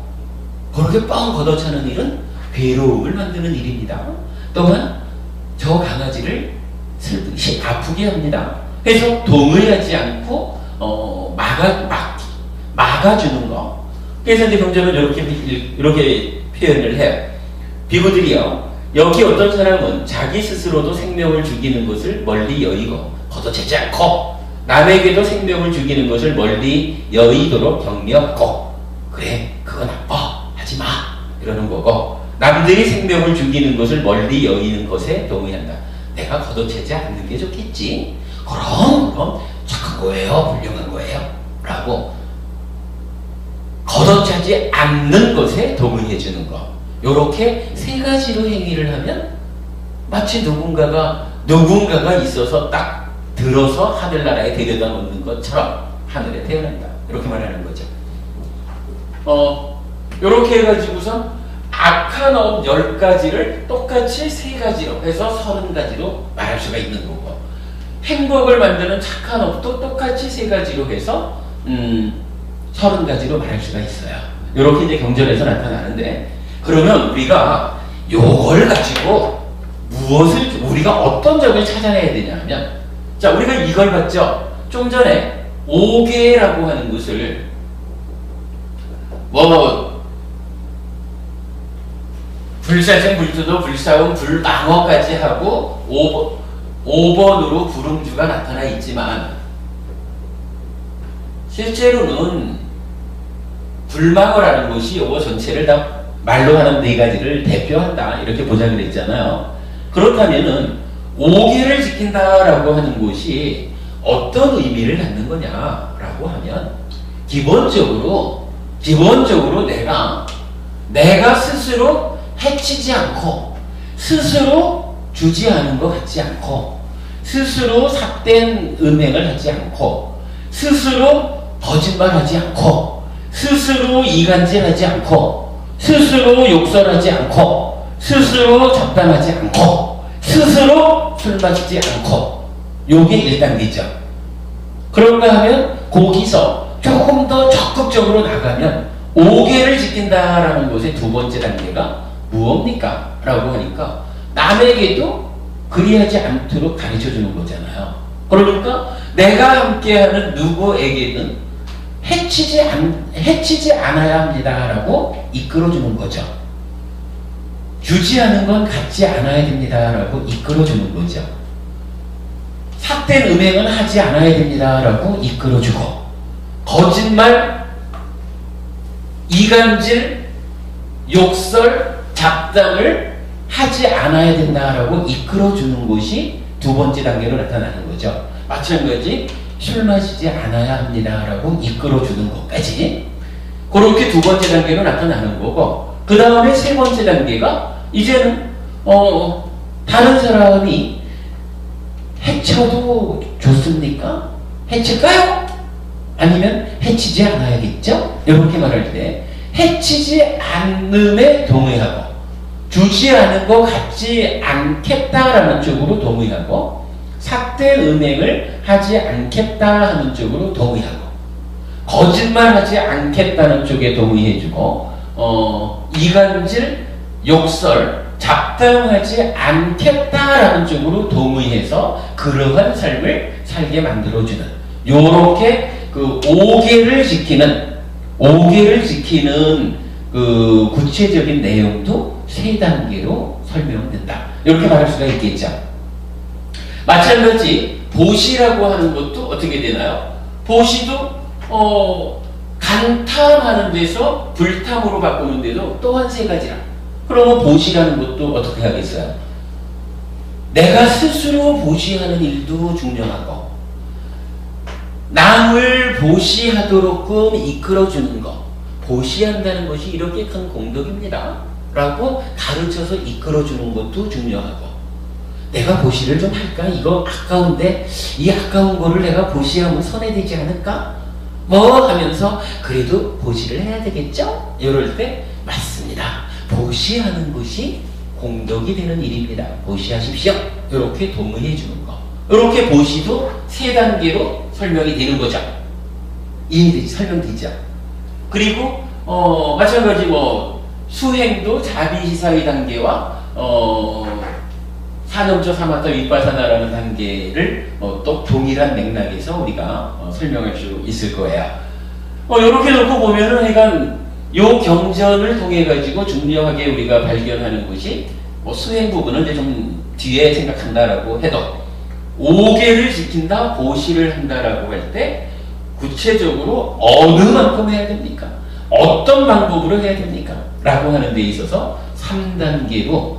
S1: 그렇게 빵 걷어차는 일은 괴로움을 만드는 일입니다. 또한 저 강아지를 슬프게 아프게 합니다. 그래서 동의하지 않고 막아주는 거. 그래서 이제 경전은 이렇게 표현을 해요. 비구들이여, 여기 어떤 사람은 자기 스스로도 생명을 죽이는 것을 멀리 여의고 걷어차지 않고, 남에게도 생명을 죽이는 것을 멀리 여의도록 격려하고, 그래 그거 나빠 하지마 이러는 거고, 남들이 생명을 죽이는 것을 멀리 여의는 것에 동의한다. 내가 걷어차지 않는 게 좋겠지. 그럼 착한 거예요, 훌륭한 거예요 라고 걷어차지 않는 것에 동의해 주는 거. 요렇게 세 가지로 행위를 하면 마치 누군가가 있어서 딱 들어서 하늘나라에 데려다 놓는 것처럼 하늘에 태어난다. 이렇게 말하는 거죠. 요렇게 해가지고서 악한 업 10가지를 똑같이 세 가지로 해서 30가지로 말할 수가 있는 거고, 행복을 만드는 착한 업도 똑같이 세 가지로 해서 30가지로 말할 수가 있어요. 요렇게 이제 경전에서 나타나는데, 그러면 우리가 요걸 가지고 우리가 어떤 점을 찾아내야 되냐 하면, 자, 우리가 이걸 봤죠? 좀 전에 5개라고 하는 것을 불사증, 불투도, 불사음, 불방어까지 하고 5번으로 불음주가 나타나 있지만 실제로는 불방어라는 것이 요거 전체를 다 말로 하는 네 가지를 대표한다 이렇게 보자 그랬잖아요. 그렇다면은 5개를 지킨다라고 하는 것이 어떤 의미를 갖는 거냐라고 하면 기본적으로 내가 스스로 해치지 않고 스스로 주지 않은 것 같지 않고 스스로 삭된 음행을 하지 않고 스스로 거짓말하지 않고 스스로 이간질하지 않고 스스로 욕설하지 않고 스스로 잡담하지 않고 스스로 술 마시지 않고 요게 1단계죠. 그런가 하면 거기서 조금 더 적극적으로 나가면 5개를 지킨다라는 것의 두 번째 단계가 무엇입니까? 라고 하니까 남에게도 그리하지 않도록 가르쳐주는 거잖아요. 그러니까 내가 함께하는 누구에게는 해치지 않아야 합니다라고 이끌어주는 거죠. 주지 않은 건 갖지 않아야 됩니다라고 이끌어주는 거죠. 삭된 음행은 하지 않아야 됩니다라고 이끌어주고 거짓말, 이간질, 욕설, 잡담을 하지 않아야 된다라고 이끌어주는 것이 두 번째 단계로 나타나는 거죠. 마찬가지 술 마시지 않아야 합니다라고 이끌어주는 것까지 그렇게 두 번째 단계로 나타나는 거고 그 다음에 세 번째 단계가 이제는 다른 사람이 해쳐도 좋습니까? 해칠까요? 아니면 해치지 않아야겠죠? 이렇게 말할 때 해치지 않음에 동의하고 주지 않은 것 같지 않겠다라는 쪽으로 동의하고 삭된 음행을 하지 않겠다 하는 쪽으로 동의하고 거짓말하지 않겠다는 쪽에 동의해주고 이간질, 욕설, 잡담하지 않겠다라는 쪽으로 동의해서 그러한 삶을 살게 만들어주는 요렇게 그 5개를 지키는 그 구체적인 내용도 세 단계로 설명된다. 이렇게 말할 수가 있겠죠. 마찬가지 보시라고 하는 것도 어떻게 되나요? 보시도 간탐하는 데서 불탐으로 바꾸는 데도 또한 세 가지라. 그러면 보시라는 것도 어떻게 하겠어요? 내가 스스로 보시하는 일도 중요하고 남을 보시하도록끔 이끌어주는 것 보시한다는 것이 이렇게 큰 공덕입니다 라고 가르쳐서 이끌어주는 것도 중요하고 내가 보시를 좀 할까? 이거 아까운데 이 아까운 거를 내가 보시하면 손해되지 않을까? 뭐 하면서 그래도 보시를 해야 되겠죠? 이럴 때 맞습니다. 보시하는 것이 공덕이 되는 일입니다. 보시하십시오. 이렇게 동의해 주는 거. 이렇게 보시도 세 단계로 설명이 되는 거죠. 이해되지? 설명되죠? 그리고 마찬가지 수행도 자비시사의 단계와 사념조 사마타 윗바사나라는 단계를 또 동일한 맥락에서 우리가 설명할 수 있을 거예요. 이렇게 놓고 보면은 하여간 요 경전을 통해 가지고 중요하게 우리가 발견하는 것이 수행 부분은 이제 좀 뒤에 생각한다라고 해도 5개를 지킨다, 보시를 한다라고 할 때 구체적으로 어느 만큼 해야 됩니까? 어떤 방법으로 해야 됩니까? 라고 하는 데 있어서 3단계로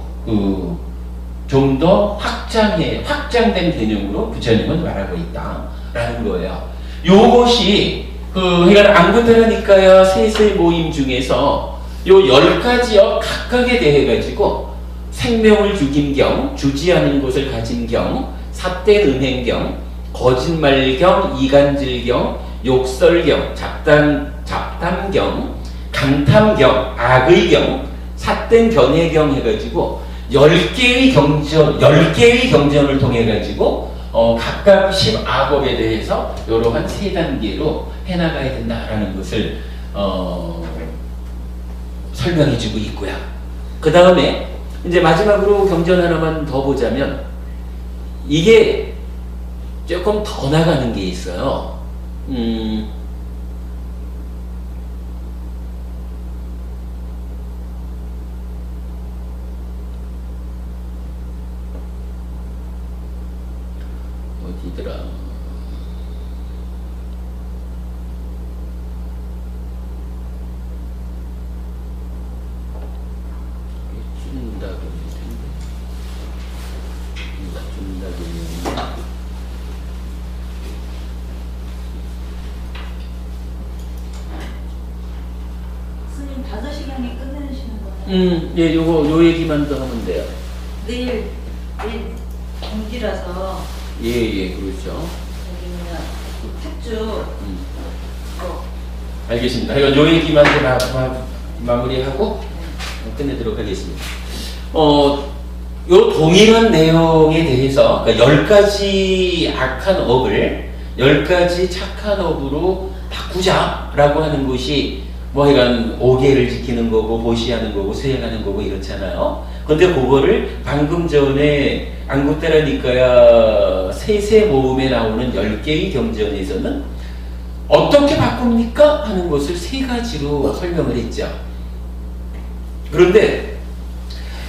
S1: 좀 더 확장된 개념으로 부처님은 말하고 있다라는 거예요. 요것이 그러니까 안구타라니까야 세세 모임 중에서 요 10가지여 각각에 대해 가지고 생명을 죽인 경, 주지 않은 것을 가진 경, 삿된 음행경, 거짓말경, 이간질경, 욕설경, 잡담경, 강탐경, 악의경, 삿된 견해경 해가지고 10개의 경전을 통해가지고 각각 10악업에 대해서 이러한 세 단계로 해나가야 된다라는 것을 설명해주고 있고요. 그 다음에 이제 마지막으로 경전 하나만 더 보자면 이게 조금 더 나가는 게 있어요. 어디더라?
S2: 스님 5시간에 끝내시는 거예요?
S1: 예, 요 얘기만 더 하면 돼요.
S2: 내일 공지라서
S1: 예, 그렇죠.
S2: 여기는 팥죽
S1: 알겠습니다. 이건 요 얘기만 마무리하고 끝내도록 하겠습니다. 요 동일한 내용에 대해서, 그러니까 10가지 악한 업을 10가지 착한 업으로 바꾸자라고 하는 것이 뭐 하여간 5계를 지키는 거고 보시하는 거고 수행하는 거고 이렇잖아요. 근데 그거를 방금 전에 안구테라 세세 모음에 나오는 10개의 경전에서는 어떻게 바꿉니까? 하는 것을 3가지로 설명을 했죠. 그런데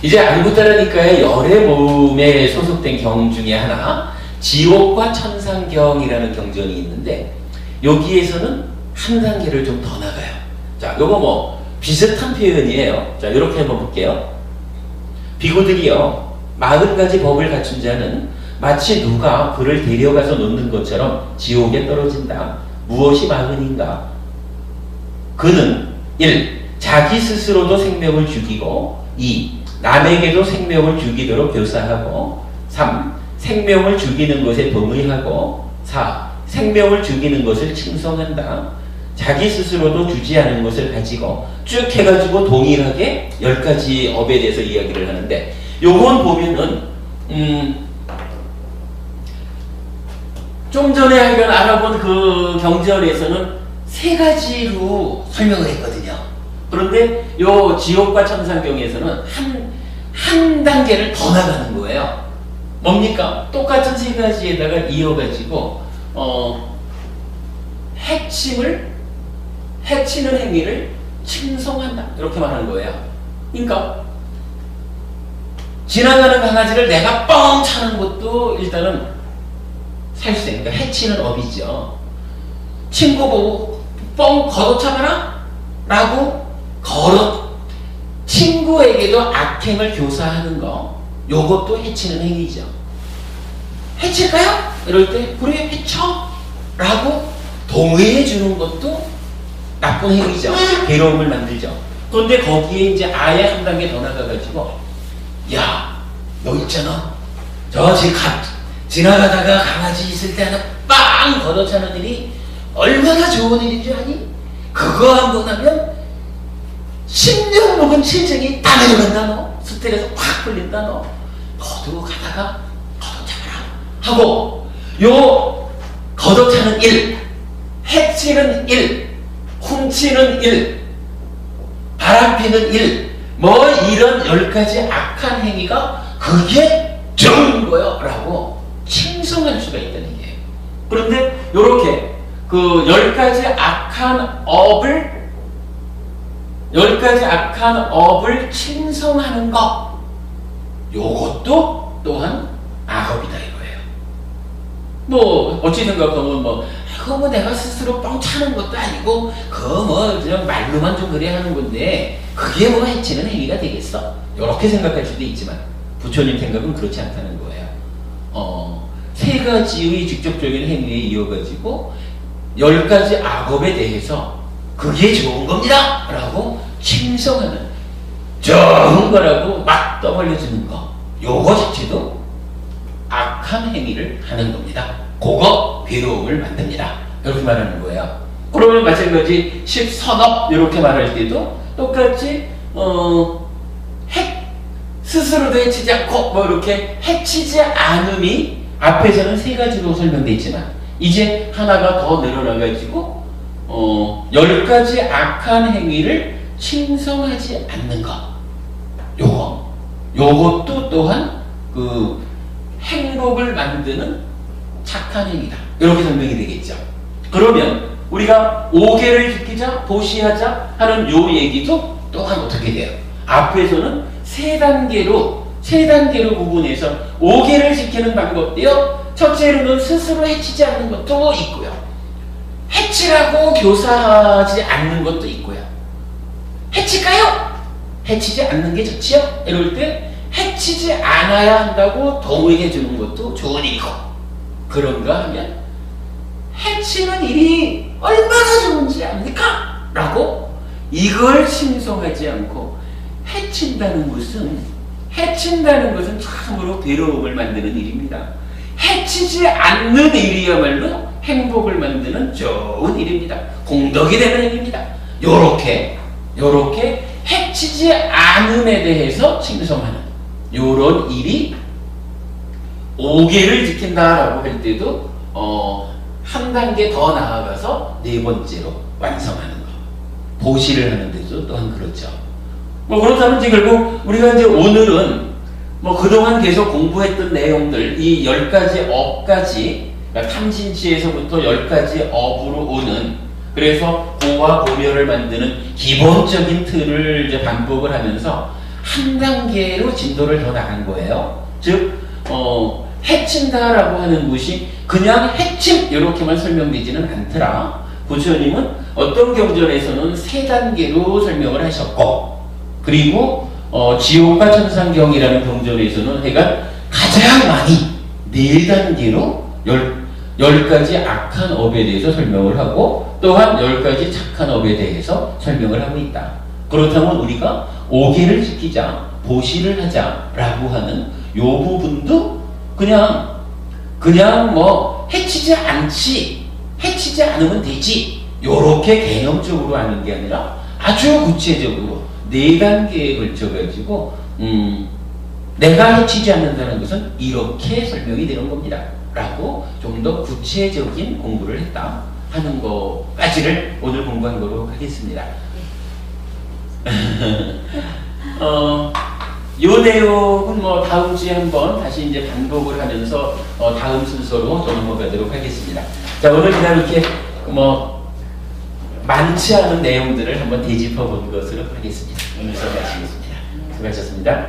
S1: 이제 안구테라 니카의 열의 모음에 소속된 경 중에 하나, 지옥과 천상경이라는 경전이 있는데 여기에서는 한 단계를 좀 더 나가요. 자, 요거 뭐 비슷한 표현이에요. 자, 이렇게 한번 볼게요. 비구들이요, 40가지 법을 갖춘 자는 마치 누가 그를 데려가서 놓는 것처럼 지옥에 떨어진다. 무엇이 40인가? 그는 1. 자기 스스로도 생명을 죽이고 2. 남에게도 생명을 죽이도록 교사하고 3. 생명을 죽이는 것에 동의하고 4. 생명을 죽이는 것을 칭송한다. 자기 스스로도 주지 않은 것을 가지고 쭉 해가지고 동일하게 10가지 업에 대해서 이야기를 하는데, 요건 보면은 좀 전에 알아본 그 경전에서는 3가지로 설명을 했거든요. 그런데 요 지옥과 천상경에서는 한 단계를 더 나가는 거예요. 뭡니까? 똑같은 3가지에다가 이어가지고 해치는 행위를 칭송한다, 이렇게 말하는 거예요. 그러니까 지나가는 강아지를 내가 뻥 차는 것도 일단은 살생, 그러니까 해치는 업이죠. 친구 보고 뻥 걷어차거나 라고 친구에게도 악행을 교사하는 거, 요것도 해치는 행위죠. 해칠까요? 이럴 때 그래 해쳐 라고 동의해 주는 것도 나쁜 행위죠. 괴로움을 만들죠. 그런데 거기에 이제 아예 한 단계 더 나가가지고, 야, 너 있잖아, 저 지나가다가 강아지 있을 때 하나 빵 걷어차는 일이 얼마나 좋은 일인 줄 아니? 그거 한 번 하면 10년 먹은 친정이 다 내려간다. 너 스트레스 확 풀린다. 너도 가다가 걷어차거라 하고, 요 걷어차는 1, 해치는 1, 훔치는 1, 바람피는 1, 뭐 이런 10가지 악한 행위가 그게 좋은 거요 라고 칭송할 수가 있다는 얘기예요. 그런데 요렇게 그 10가지 악한 업을 칭송하는 것, 요것도 또한 악업이다 이거예요. 뭐 어찌 생각하면 그거 뭐 내가 스스로 뻥 차는 것도 아니고 그거 뭐 그냥 말로만 좀 그래야 하는 건데 그게 뭐 해치는 행위가 되겠어? 이렇게 생각할 수도 있지만 부처님 생각은 그렇지 않다는 거예요. 3가지의 직접적인 행위에 이어가지고 10가지 악업에 대해서 그게 좋은 겁니다 라고 칭송하는, 좋은 거라고 막 떠벌려주는 거, 요거 자체도 악한 행위를 하는 겁니다. 그거 괴로움을 만듭니다. 이렇게 말하는 거예요. 그러면 마찬가지 10선업 이렇게 말할 때도 똑같이 스스로도 해치지 않고 뭐 이렇게 해치지 않음이 앞에서는 3가지로 설명되어 있지만 이제 하나가 더 늘어나가지고 10가지 악한 행위를 칭송하지 않는 것, 요것도 또한 그 행복을 만드는 착한 행위다, 이렇게 설명이 되겠죠. 그러면 우리가 5계를 지키자, 보시하자 하는 요 얘기도 또한 어떻게 돼요? 앞에서는 3단계로 구분해서 오개를 지키는 방법도요. 첫째로는 스스로 해치지 않는 것도 있고요. 해치라고 교사하지 않는 것도 있고요. 해칠까요? 해치지 않는 게 좋지요? 이럴 때 해치지 않아야 한다고 동의해 주는 것도 좋은 일이고, 그런가 하면 해치는 일이 얼마나 좋은지 압니까? 라고 이걸 칭송하지 않고 해친다는 것은 참으로 괴로움을 만드는 일입니다. 해치지 않는 일이야말로 행복을 만드는 좋은 일입니다. 공덕이 되는 일입니다. 요렇게 해치지 않음에 대해서 칭송하는 요런 일이 오개를 지킨다라고 할 때도 한 단계 더 나아가서 네 번째로 완성하는 것. 보시를 하는 데도 또한 그렇죠. 그렇다면 이제 결국 우리가 이제 오늘은 그동안 계속 공부했던 내용들, 이 10가지 업까지, 그러니까 탐진치에서부터 10가지 업으로 오는, 그래서 고와 고멸을 만드는 기본적인 틀을 이제 반복을 하면서 한 단계로 진도를 더 나간 거예요. 즉, 해친다라고 하는 것이 그냥 해침 이렇게만 설명되지는 않더라. 부처님은 어떤 경전에서는 3단계로 설명을 하셨고, 그리고 지옥과 천상경이라는 경전에서는 하여간 가장 많이 4단계로 10가지 악한 업에 대해서 설명을 하고, 또한 10가지 착한 업에 대해서 설명을 하고 있다. 그렇다면 우리가 오개를 지키자, 보시를 하자라고 하는 요 부분도 그냥 해치지 않으면 되지, 요렇게 개념적으로 하는 게 아니라 아주 구체적으로 4단계에 걸쳐가지고 내가 해치지 않는다는 것은 이렇게 설명이 되는 겁니다 라고 좀 더 구체적인 공부를 했다 하는 것까지를 오늘 공부한 거로 하겠습니다. 요 내용은 다음 주에 한번 다시 이제 반복을 하면서 다음 순서로 또 넘어가도록 하겠습니다. 자, 오늘 그냥 이렇게 많지 않은 내용들을 한번 되짚어 본 것으로 하겠습니다. 오늘 수고하셨습니다. 수고하셨습니다.